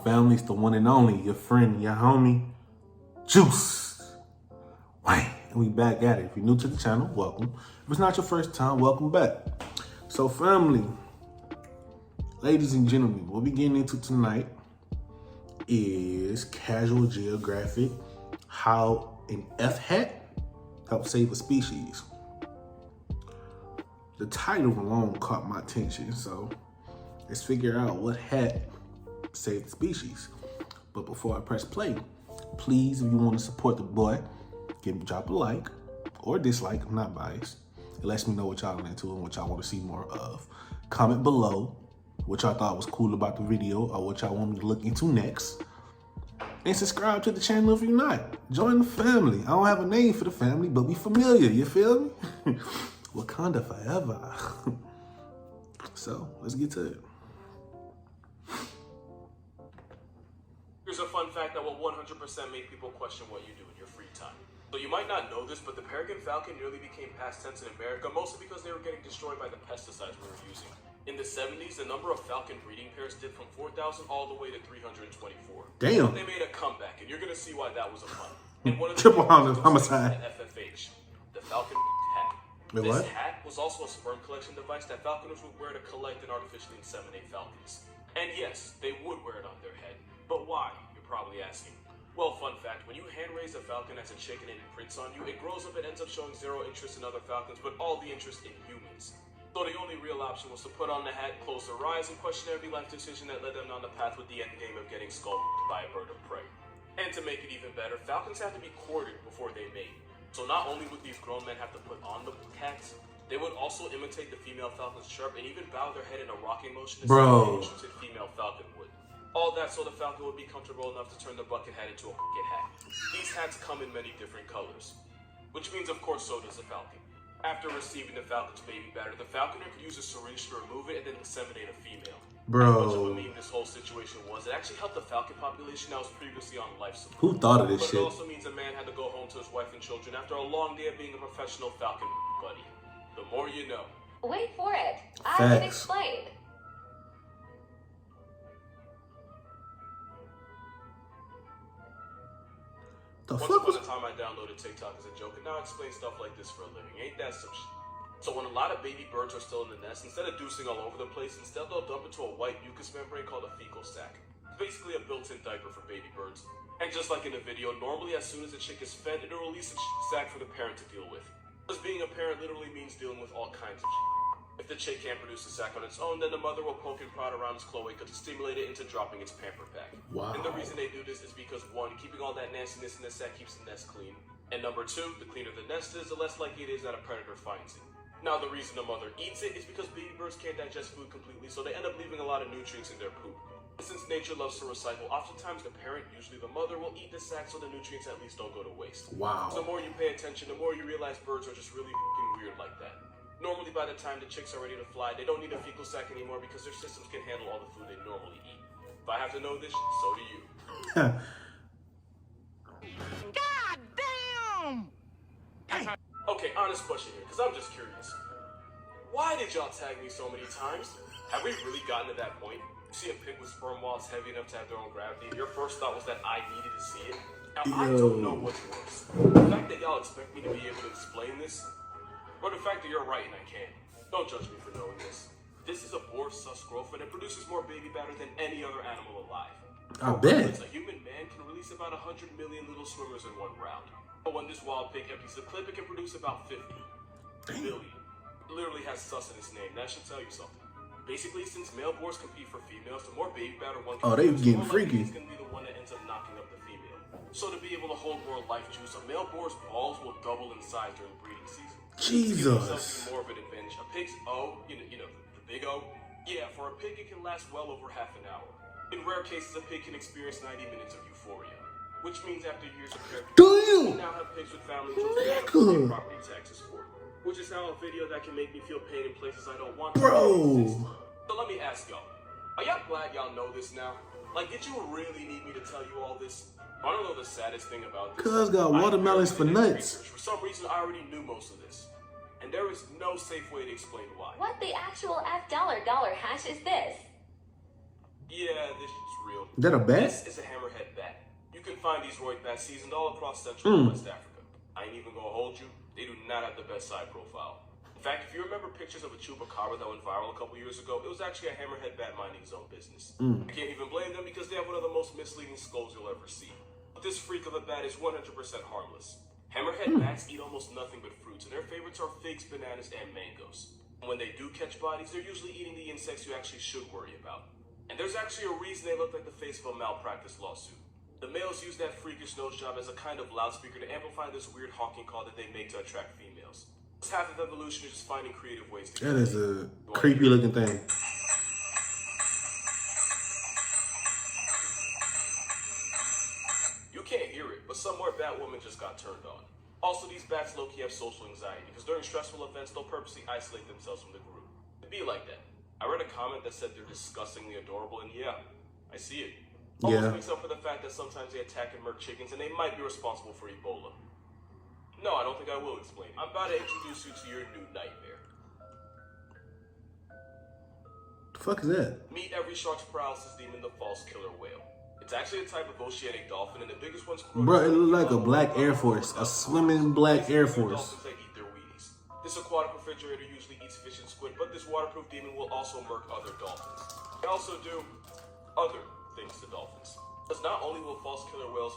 family? It's the one and only, your friend, your homie, Juice. Wait, and we back at it. If you're new to the channel, welcome. If it's not your first time, welcome back. So family, ladies and gentlemen, what we're getting into tonight is casual geographic, how an F-hat helps save a species. The title alone caught my attention, so let's figure out what hat saved the species. But before I press play, please, if you want to support the boy, drop a like or dislike. I'm not biased. It lets me know what y'all are into and what y'all want to see more of. Comment below what y'all thought was cool about the video or what y'all want me to look into next. And subscribe to the channel if you're not. Join the family. I don't have a name for the family, but we familiar, you feel me? Wakanda forever. So, let's get to it. Here's a fun fact that will 100% make people question what you do in your free time. So you might not know this, but the peregrine falcon nearly became past tense in America, mostly because they were getting destroyed by the pesticides we were using. In the 70s, the number of falcon breeding pairs dipped from 4,000 all the way to 324. Damn. They made a comeback, and you're going to see why that was a fun. And one of the Triple homicide. FFH, the falcon hat. Wait, this what? hat was also a sperm collection device that falconers would wear to collect and artificially inseminate falcons. And yes, they would wear it on their head. But why, you're probably asking. Well, fun fact, when you hand raise a falcon as a chicken and it prints on you, it grows up and ends up showing zero interest in other falcons, but all the interest in humans. So the only real option was to put on the hat, close their eyes, and question every life decision that led them down the path with the end game of getting skulled by a bird of prey. And to make it even better, falcons have to be courted before they mate. So not only would these grown men have to put on the hats, they would also imitate the female falcon's chirp and even bow their head in a rocking motion the same way an interested female falcon would. All that so the falcon would be comfortable enough to turn the bucket hat into a bucket hat. These hats come in many different colors, which means of course so does the falcon. After receiving the falcon's baby batter, the falconer could use a syringe to remove it and then inseminate a female. As much of a meme this whole situation was, it actually helped the falcon population that was previously on life support. Who thought of this shit? But it also means a man had to go home to his wife and children after a long day of being a professional falcon buddy. The more you know. Wait for it. I can explain. The Once fuck upon a time I downloaded TikTok as a joke, and now I explain stuff like this for a living. Ain't that some shit? So when a lot of baby birds are still in the nest, instead of deucing all over the place, instead they'll dump into a white mucus membrane called a fecal sac. It's basically a built-in diaper for baby birds. And just like in the video, normally as soon as a chick is fed, it'll release a sac for the parent to deal with. Because being a parent literally means dealing with all kinds of shit. If the chick can't produce a sac on its own, then the mother will poke and prod around its cloaca to stimulate it into dropping its pamper pack. Wow. And the reason they do this is because 1, keeping all that nastiness in the sac keeps the nest clean. And number 2, the cleaner the nest is, the less likely it is that a predator finds it. Now the reason the mother eats it is because baby birds can't digest food completely, so they end up leaving a lot of nutrients in their poop. And since nature loves to recycle, oftentimes the parent, usually the mother, will eat the sac so the nutrients at least don't go to waste. Wow. So the more you pay attention, the more you realize birds are just really fucking weird like that. Normally by the time the chicks are ready to fly, they don't need a fecal sac anymore because their systems can handle all the food they normally eat. If I have to know this, so do you. God damn! Okay, honest question here, because I'm just curious. Why did y'all tag me so many times? Have we really gotten to that point? You see a pig with sperm walls heavy enough to have their own gravity, and your first thought was that I needed to see it? Now, I don't know what's worse. The fact that y'all expect me to be able to explain this, or the fact that you're right and I can. Don't judge me for knowing this. This is a boar sus growth, and it produces more baby batter than any other animal alive. I bet. A human man can release about 100 million little swimmers in one round. But when this wild pig empties the clip, it can produce about 50 million. It literally has sus in its name. That should tell you something. Basically, since male boars compete for females, the more baby batter one can they produce, getting the more freaky. likely it's going to be the one that ends up knocking up the female. So to be able to hold more life juice, a male boar's balls will double in size during breeding season. To give themselves Jesus. even more of an advantage, a pig's O, you know, the big O, yeah, for a pig it can last well over half an hour. In rare cases, a pig can experience 90 minutes of euphoria, which means after years of care, we now have pigs with family children that pay property taxes for, which is how a video that can make me feel pain in places I don't want to exist. So let me ask y'all, are y'all glad y'all know this now? Like, did you really need me to tell you all this? I don't know the saddest thing about this. Cuz got watermelons for nuts. For some reason, I already knew most of this. And there is no safe way to explain why. What the actual $F$ hash is this? Yeah, this is real. Is that a bat? This is a hammerhead bat. You can find these roid bats seasoned all across Central and West Africa. I ain't even gonna hold you, they do not have the best side profile. In fact, if you remember pictures of a chupacabra that went viral a couple years ago, it was actually a hammerhead bat minding his own business. I can't even blame them because they have one of the most misleading skulls you'll ever see. But this freak of a bat is 100% harmless. Hammerhead bats eat almost nothing but fruits, and their favorites are figs, bananas, and mangoes. And when they do catch bodies, they're usually eating the insects you actually should worry about. And there's actually a reason they look like the face of a malpractice lawsuit. The males use that freakish nose job as a kind of loudspeaker to amplify this weird honking call that they make to attract females. It's half of evolution is just finding creative ways to That is a creepy looking thing. You can't hear it, but somewhere Batwoman just got turned on. Also, these bats low-key have social anxiety because during stressful events, they'll purposely isolate themselves from the group. It'd be like that. I read a comment that said they're disgustingly adorable, and yeah, I see it. Almost makes up for the fact that sometimes they attack and murk chickens, and they might be responsible for Ebola. No, I don't think I will explain. I'm about to introduce you to your new nightmare. The fuck is that? Meet every shark's paralysis demon, the false killer whale. It's actually a type of oceanic dolphin, and the biggest one's... Bro, it looked like a black Air Force. A swimming black Air Force. Dolphins that eat their Wheaties. This aquatic refrigerator usually eats fish and squid, but this waterproof demon will also murk other dolphins. They also do other things to dolphins. Because not only will false killer whales...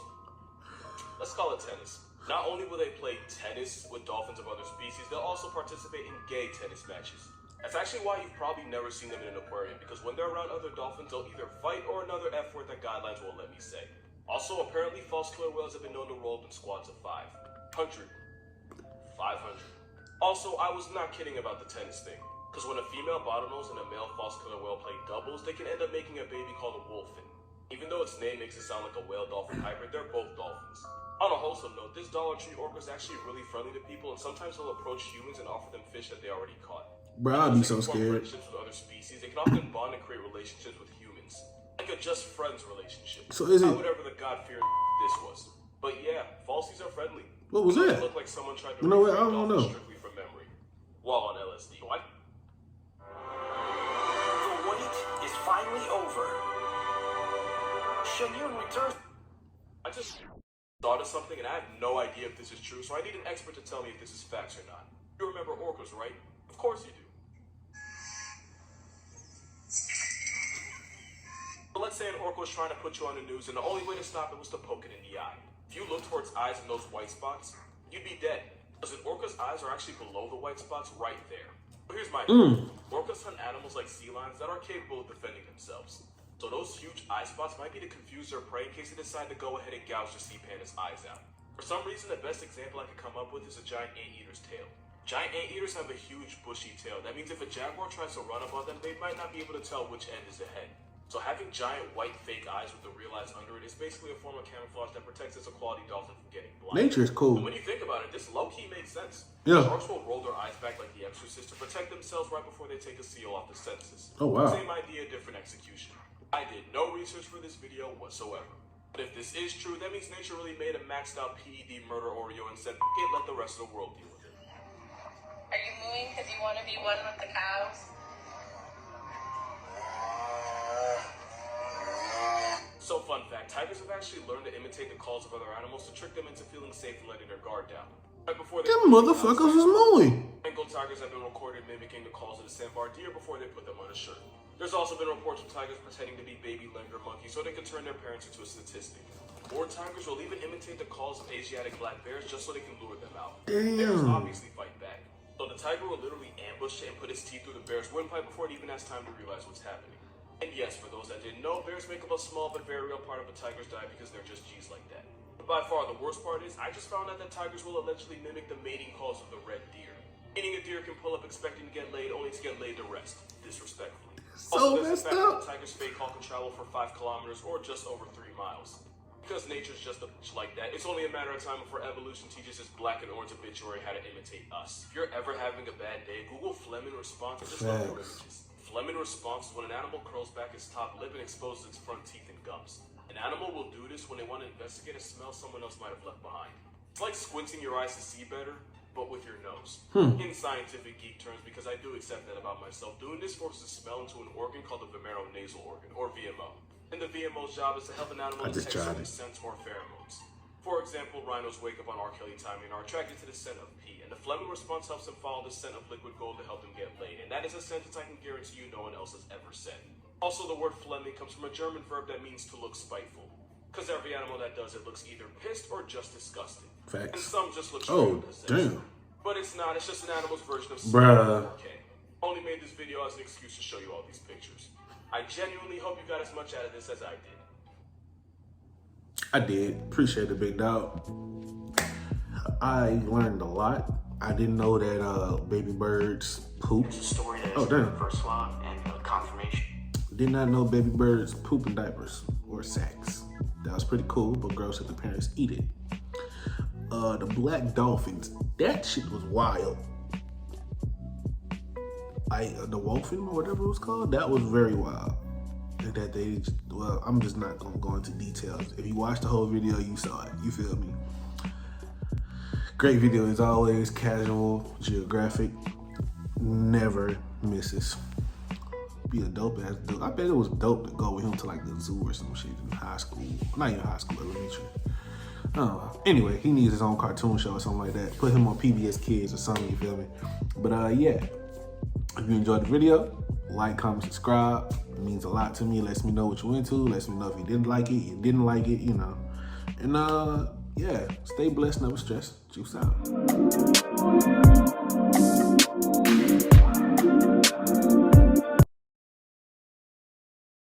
Let's call it tennis. Not only will they play tennis with dolphins of other species, they'll also participate in gay tennis matches. That's actually why you've probably never seen them in an aquarium, because when they're around other dolphins, they'll either fight or another F word that guidelines won't let me say. Also, apparently false killer whales have been known to roll up in squads of 500. 500. Also, I was not kidding about the tennis thing, because when a female bottlenose and a male false killer whale play doubles, they can end up making a baby called a wolfin. Even though its name makes it sound like a whale-dolphin hybrid, they're both dolphins. On a wholesome note, this Dollar Tree orca is actually really friendly to people, and sometimes they'll approach humans and offer them fish that they already caught. Bro, I'd be so scared. Friendships with other species, they can often bond and create relationships with humans, like a just friends relationship. So is it? Whatever the God-fearing this was. But yeah, falsies are friendly. What was that? It looked like someone tried to You know what? I recreate don't dolphins know. strictly from memory, while on LSD. What? The wait is finally over. Shanyun returns. I just thought of something, and I have no idea if this is true, so I need an expert to tell me if this is facts or not. You remember orcas, right? Of course you do. But let's say an orca was trying to put you on the news, and the only way to stop it was to poke it in the eye. If you look towards eyes and those white spots, you'd be dead. Because an orca's eyes are actually below the white spots right there. But here's my theory. Orcas hunt animals like sea lions that are capable of defending themselves. So those huge eye spots might be to confuse their prey in case they decide to go ahead and gouge the sea panda's eyes out. For some reason, the best example I could come up with is a giant anteater's tail. Giant anteaters have a huge bushy tail. That means if a jaguar tries to run up on them, they might not be able to tell which end is the head. So having giant white fake eyes with the real eyes under it is basically a form of camouflage that protects this quality dolphin from getting blind. Nature is cool. And when you think about it, this low-key makes sense. Yeah. Sharks will roll their eyes back like the Exorcist to protect themselves right before they take a seal off the senses. Oh, wow. Same idea, different execution. I did no research for this video whatsoever. But if this is true, that means nature really made a maxed out PED murder Oreo and said, "F it, let the rest of the world deal with it." Are you mooing because you want to be one with the cows? So fun fact, tigers have actually learned to imitate the calls of other animals to trick them into feeling safe and letting their guard down. Right before they Them motherfuckers was mooing. Bengal tigers have been recorded mimicking the calls of the sandbar deer before they put them on a shirt. There's also been reports of tigers pretending to be baby langur monkeys so they can turn their parents into a statistic. Or tigers will even imitate the calls of Asiatic black bears just so they can lure them out. Bears Damn. obviously fight back. So the tiger will literally ambush and put its teeth through the bear's windpipe before it even has time to realize what's happening. And yes, for those that didn't know, bears make up a small but very real part of a tiger's diet because they're just G's like that. But by far the worst part is, I just found out that tigers will allegedly mimic the mating calls of the red deer. Meaning a deer can pull up expecting to get laid only to get laid to rest, disrespectfully. So there's the messed fact that up. the tiger's fake call can travel for 5 kilometers or just over 3 miles. Because nature's just a bitch like that, it's only a matter of time before evolution teaches this black and orange obituary how to imitate us. If you're ever having a bad day, Google phlegm in response and just look for Facts. images. Phlegm in response is when an animal curls back its top lip and exposes its front teeth and gums. An animal will do this when they want to investigate a smell someone else might have left behind. It's like squinting your eyes to see better, but with your nose. In scientific geek terms, because I do accept that about myself, doing this forces smell into an organ called the vomeronasal organ, or VMO. And the VMO's job is to help an animal detect certain scents or pheromones. For example, rhinos wake up on R. Kelly timing and are attracted to the scent of pee, and the phlegm response helps them follow the scent of liquid gold to help them get laid, and that is a sentence I can guarantee you no one else has ever said. Also, the word phlegming comes from a German verb that means to look spiteful. Because every animal that does it looks either pissed or just disgusted. Facts. And some just look Oh, damn. But it's not, it's just an animal's version of Bruh. 4K. Only made this video as an excuse to show you all these pictures. I genuinely hope you got as much out of this as I did. I did. Appreciate it, big dog. I learned a lot. I didn't know that baby birds poop. It's a story that Oh, is damn. first love and confirmation. Did not know baby birds poop in diapers or sacks. That was pretty cool, but gross if the parents eat it. The black dolphins, that shit was wild. The wolfing or whatever it was called, that was very wild. And that they, well, I'm just not gonna go into details. If you watched the whole video, you saw it. You feel me? Great video as always. Casual, Geographic, never misses. Be a dope ass dude. I bet it was dope to go with him to like the zoo or some shit in high school. Not even high school, elementary. I don't know. Anyway, he needs his own cartoon show or something like that. Put him on PBS Kids or something, you feel me? But yeah, if you enjoyed the video, like, comment, subscribe. It means a lot to me. It lets me know what you're into. Lets me know if you didn't like it, you didn't like it, you know. And yeah, stay blessed, never stressed. Juice out.